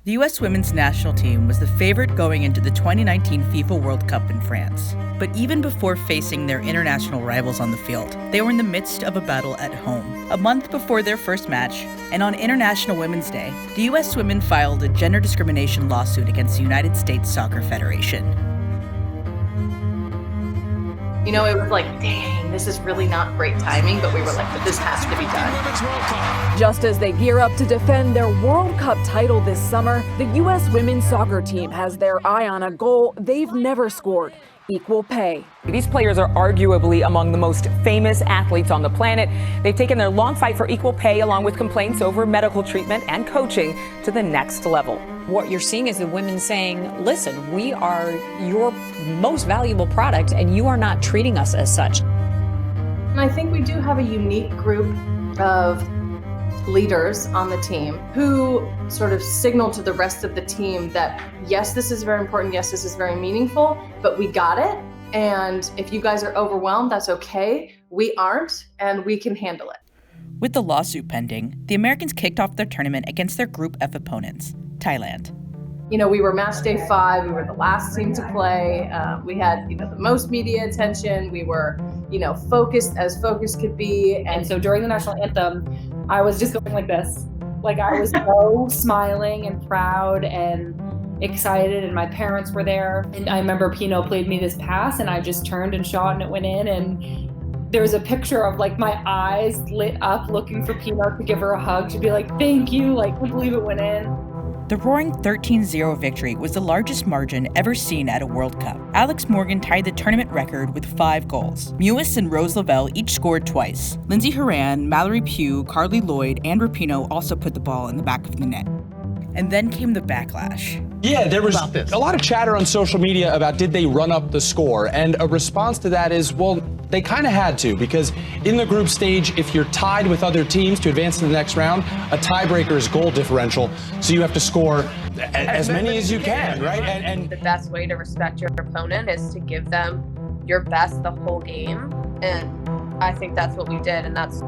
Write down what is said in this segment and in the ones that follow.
The U.S. women's national team was the favorite going into the 2019 FIFA World Cup in France. But even before facing their international rivals on the field, they were in the midst of a battle at home. A month before their first match, and on International Women's Day, the U.S. women filed a gender discrimination lawsuit against the United States Soccer Federation. You know, it was like, dang, this is really not great timing, but we were like, but this has to be done. Just as they gear up to defend their World Cup title this summer, the U.S. women's soccer team has their eye on a goal they've never scored: equal pay. These players are arguably among the most famous athletes on the planet. They've taken their long fight for equal pay, along with complaints over medical treatment and coaching, to the next level. What you're seeing is the women saying, listen, we are your most valuable product and you are not treating us as such. And I think we do have a unique group of leaders on the team who sort of signal to the rest of the team that, yes, this is very important, yes, this is very meaningful, but we got it. And if you guys are overwhelmed, that's okay. We aren't, and we can handle it. With the lawsuit pending, the Americans kicked off their tournament against their Group F opponents, Thailand. You know, we were match day 5. We were the last team to play. We had, the most media attention. We were, focused as focus could be. And so during the national anthem, I was just going like this. Like, I was so smiling and proud and excited, and my parents were there. And I remember Pino played me this pass, and I just turned and shot, and it went in. And there was a picture of like my eyes lit up looking for Pino to give her a hug, to be like, thank you, like, I can't believe it went in. The roaring 13-0 victory was the largest margin ever seen at a World Cup. Alex Morgan tied the tournament record with 5 goals. Mewis and Rose Lavelle each scored twice. Lindsey Horan, Mallory Pugh, Carly Lloyd, and Rapinoe also put the ball in the back of the net. And then came the backlash. Yeah, there was a lot of chatter on social media about, did they run up the score? And a response to that is, well, they kind of had to, because in the group stage, if you're tied with other teams to advance to the next round, a tiebreaker is goal differential. So you have to score as many as you can, right? And the best way to respect your opponent is to give them your best the whole game. And I think that's what we did. And that's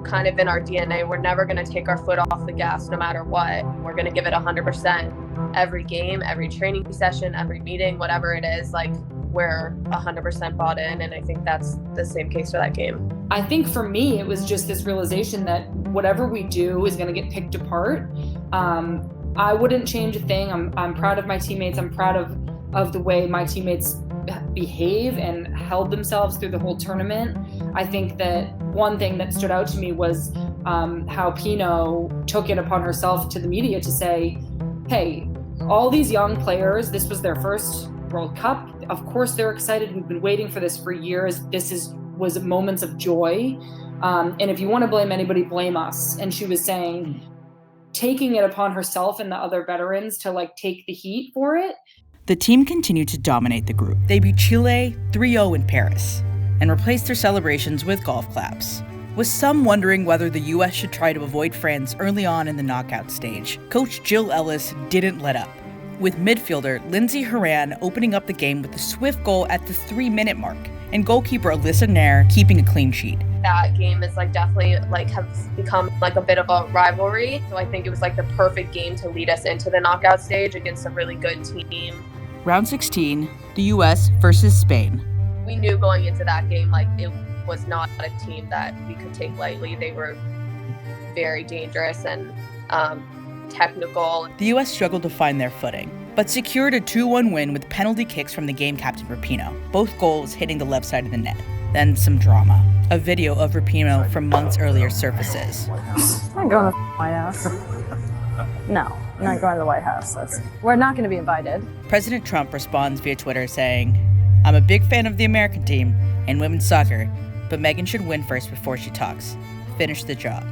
kind of in our DNA. We're never going to take our foot off the gas no matter what. We're going to give it 100% every game, every training session, every meeting, whatever it is. Like, we're 100% bought in, and I think that's the same case for that game. I think for me, it was just this realization that whatever we do is going to get picked apart. I wouldn't change a thing. I'm proud of my teammates. I'm proud of the way my teammates behave and held themselves through the whole tournament. I think that one thing that stood out to me was how Pino took it upon herself to the media to say, hey, all these young players, this was their first World Cup. Of course they're excited. We've been waiting for this for years. Was moments of joy. And if you want to blame anybody, blame us. And she was saying, taking it upon herself and the other veterans to take the heat for it. The team continued to dominate the group. They beat Chile 3-0 in Paris and replaced their celebrations with golf claps. With some wondering whether the U.S. should try to avoid France early on in the knockout stage, Coach Jill Ellis didn't let up, with midfielder Lindsey Horan opening up the game with a swift goal at the 3-minute mark, and goalkeeper Alyssa Nair keeping a clean sheet. That game is definitely has become a bit of a rivalry. So I think it was the perfect game to lead us into the knockout stage against a really good team. Round 16, the U.S. versus Spain. We knew going into that game, it was not a team that we could take lightly. They were very dangerous and technical. The U.S. struggled to find their footing, but secured a 2-1 win with penalty kicks from the game captain Rapinoe, both goals hitting the left side of the net. Then some drama. A video of Rapinoe from months earlier surfaces. I'm not going to the White House. No, I'm not going to the White House. We're not going to be invited. President Trump responds via Twitter saying, "I'm a big fan of the American team and women's soccer, but Meghan should win first before she talks. Finish the job."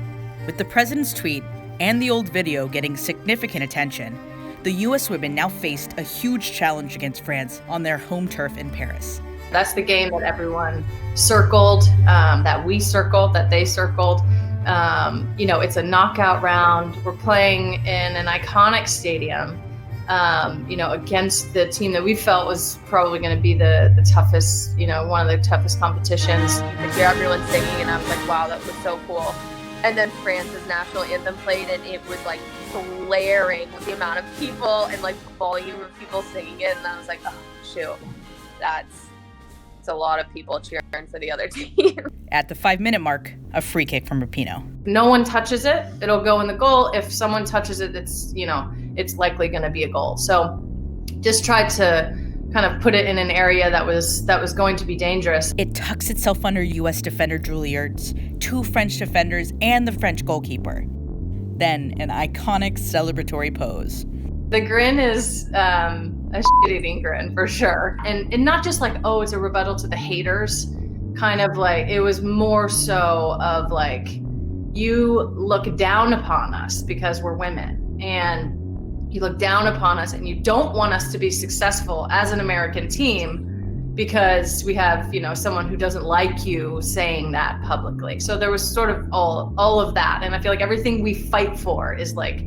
With the president's tweet and the old video getting significant attention, the U.S. women now faced a huge challenge against France on their home turf in Paris. That's the game that everyone circled, that we circled, that they circled. It's a knockout round. We're playing in an iconic stadium, against the team that we felt was probably going to be the toughest, one of the toughest competitions. You could hear everyone singing, and I was like, wow, that was so cool. And then France's national anthem played, and it was like blaring with the amount of people and like volume of people singing it. And I was like, oh, shoot, it's a lot of people cheering for the other team. At the 5-minute mark, a free kick from Rapinoe. No one touches it, it'll go in the goal. If someone touches it, it's likely going to be a goal. So just tried to kind of put it in an area that was going to be dangerous. It tucks itself under U.S. defender Julie Ertz, 2 French defenders, and the French goalkeeper. Then an iconic celebratory pose. The grin is a shit-eating grin for sure. And not just like, oh, it's a rebuttal to the haters. Kind of like, it was more so of like, you look down upon us because we're women. And you look down upon us and you don't want us to be successful as an American team because we have, someone who doesn't like you saying that publicly. So there was sort of all of that. And I feel like everything we fight for is like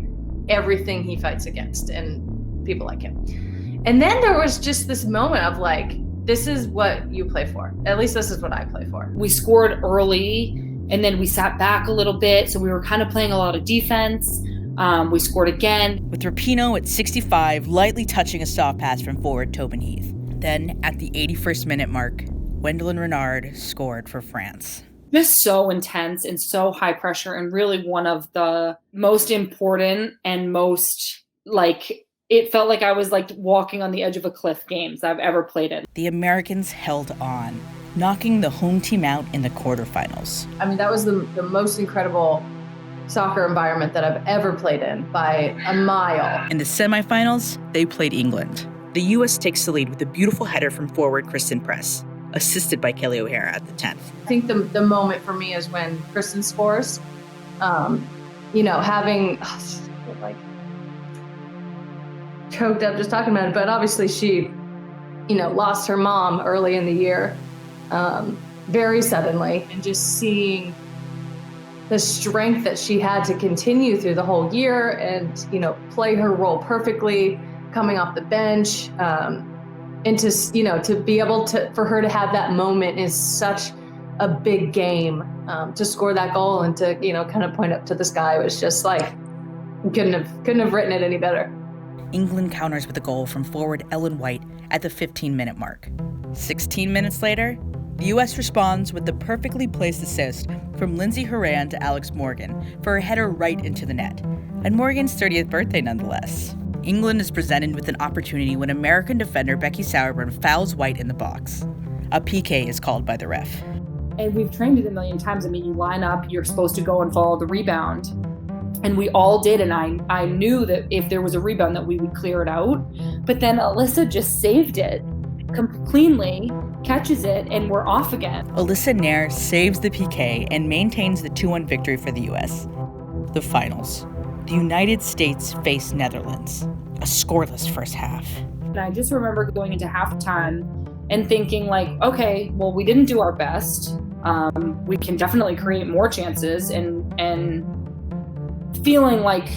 everything he fights against and people like him. And then there was just this moment of like, this is what you play for. At least this is what I play for. We scored early and then we sat back a little bit. So we were kind of playing a lot of defense. We scored again. With Rapinoe at 65, lightly touching a soft pass from forward Tobin Heath. Then, at the 81st minute mark, Gwendolyn Renard scored for France. Just so intense and so high pressure, and really one of the most important and most, it felt like I was walking on the edge of a cliff games I've ever played in. The Americans held on, knocking the home team out in the quarterfinals. I mean, that was the most incredible soccer environment that I've ever played in by a mile. In the semifinals, they played England. The U.S. takes the lead with a beautiful header from forward Kristen Press, assisted by Kelly O'Hara at the 10th. I think the moment for me is when Kristen scores. Having choked up just talking about it, but obviously she, lost her mom early in the year, very suddenly, and just seeing the strength that she had to continue through the whole year and, play her role perfectly, coming off the bench, and to be able to, for her to have that moment is such a big game, to score that goal and to, kind of point up to the sky. It was just like, couldn't have written it any better. England counters with a goal from forward Ellen White at the 15-minute mark. 16 minutes later, the U.S. responds with the perfectly placed assist from Lindsey Horan to Alex Morgan for a header right into the net, and Morgan's 30th birthday nonetheless. England is presented with an opportunity when American defender Becky Sauerbrunn fouls White in the box. A PK is called by the ref. And we've trained it a million times. I mean, you line up, you're supposed to go and follow the rebound. And we all did, and I knew that if there was a rebound that we would clear it out. But then Alyssa just saved it cleanly, catches it, and we're off again. Alyssa Nair saves the PK and maintains the 2-1 victory for the U.S. The finals. The United States face Netherlands. A scoreless first half. And I just remember going into halftime and thinking okay, well, we didn't do our best. We can definitely create more chances and feeling like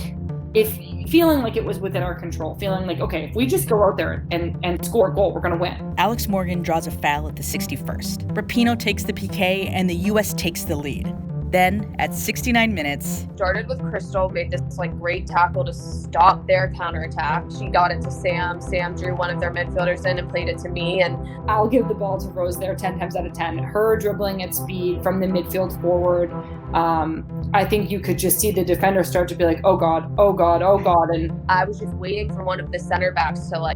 it was within our control, feeling like, okay, if we just go out there and score a goal, we're going to win. Alex Morgan draws a foul at the 61st. Rapinoe takes the PK, and the U.S. takes the lead. Then, at 69 minutes... Started with Crystal, made this great tackle to stop their counterattack. She got it to Sam. Sam drew one of their midfielders in and played it to me. And I'll give the ball to Rose there 10 times out of 10. Her dribbling at speed from the midfield forward. I think you could just see the defender start to be like, oh God, oh God, oh God. And I was just waiting for one of the center backs to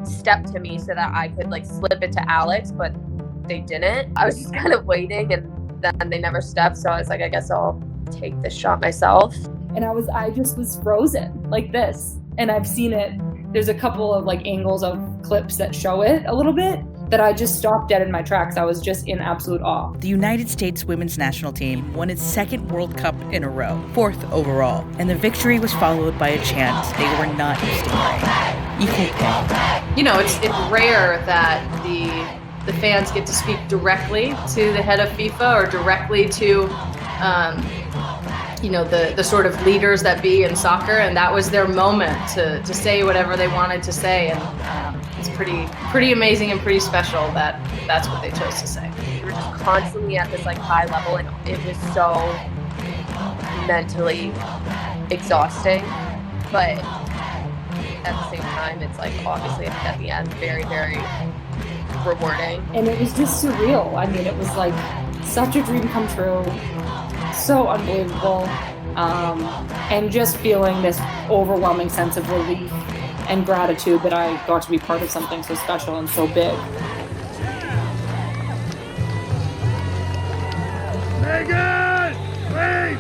step to me so that I could slip it to Alex, but they didn't. I was just kind of waiting, and then they never stepped, so I was like, I guess I'll take this shot myself. And I just was frozen like this. And I've seen it. There's a couple of angles of clips that show it a little bit that I just stopped dead in my tracks. I was just in absolute awe. The United States women's national team won its second World Cup in a row, 4th overall, and the victory was followed by a chant they were not used to hearing. Equal pay. It's rare that the fans get to speak directly to the head of FIFA or directly to, the sort of leaders that be in soccer. And that was their moment to say whatever they wanted to say. And it's pretty amazing and pretty special that that's what they chose to say. We were just constantly at this like high level, and it was so mentally exhausting, but at the same time, it's like obviously at the end very, very rewarding. And it was just surreal. I mean, it was like such a dream come true, so unbelievable, and just feeling this overwhelming sense of relief and gratitude that I got to be part of something so special and so big. Megan, wait!